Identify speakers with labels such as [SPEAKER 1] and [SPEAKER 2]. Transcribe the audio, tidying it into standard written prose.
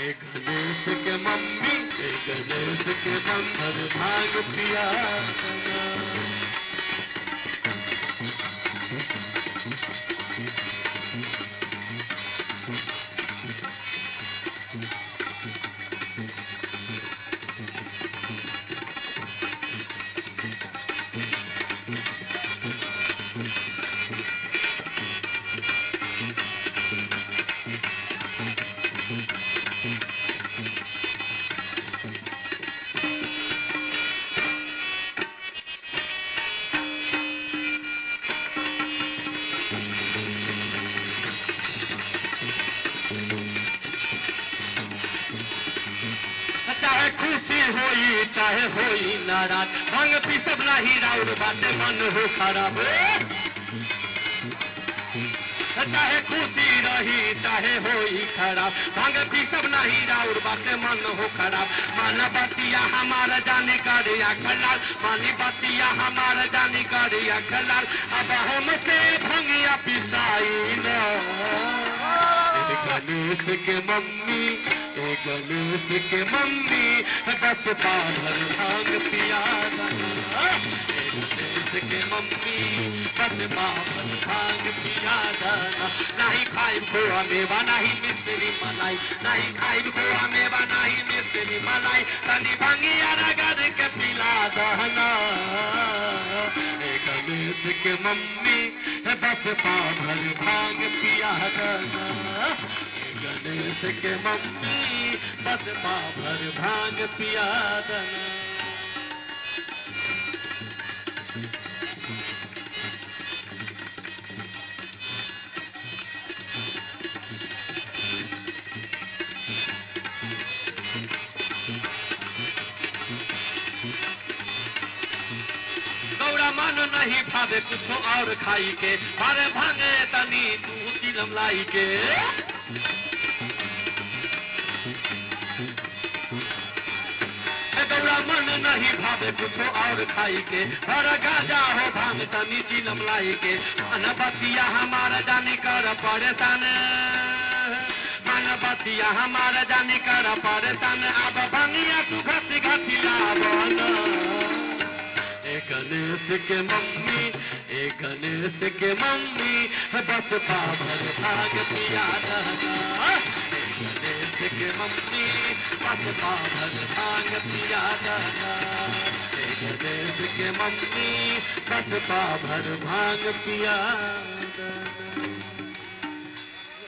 [SPEAKER 1] एक गणेश के मम्मी, एक गणेश के बंधर भांग पिया चाहे होई नाराज, भांग पी सब नाही राउर बाटे मन हो खराब। चाहे खुशी रही चाहे होई खराब, भांग पी सब नाही राउर बाटे मन हो खराब। माना बतिया हमारा जाने करिया खलाल, मानी बतिया हमारा जाने करिया खलाल। अब हमसे भंगिया पिसाई न गणेश के मम्मी, एक गणेश के मम्मी, बस पाभर भांग पिया देना। गणेश के मम्मी, बस पाभर भांग पिया देना। नहीं खाई खोआ मेवा नहीं मिश्री मलाई, नहीं खाई खोआ मेवा नहीं मिश्री मलाई। तनी भंगिया रगड़ के पिला देना। गणेश के मम्मी, बस पाभर भांग पिया देना। गणेश के मम्मी, बस पाभर भांग पिया देना। गौरा मन नहीं भावे कुछ और खाई के, मारे भांगे तनी तू चिलम लाई के। गौरा मन नहीं भावे कुछ और खाई के, हर गाजा हो भांग तनी चिलम लाई के। मन बतिया हमारा जानी कर परेशान, मन बतिया हमारा जानी कर परेशान। अब भंगिया तू घसी घसी लावन। एक गणेश के मम्मी, एक गणेश के मम्मी, बस पाभर भांग पिया देना। गणेश के मम्मी, बस पाभर भांग पिया देना। गणेश के मम्मी, बस पाभर भांग पिया देना।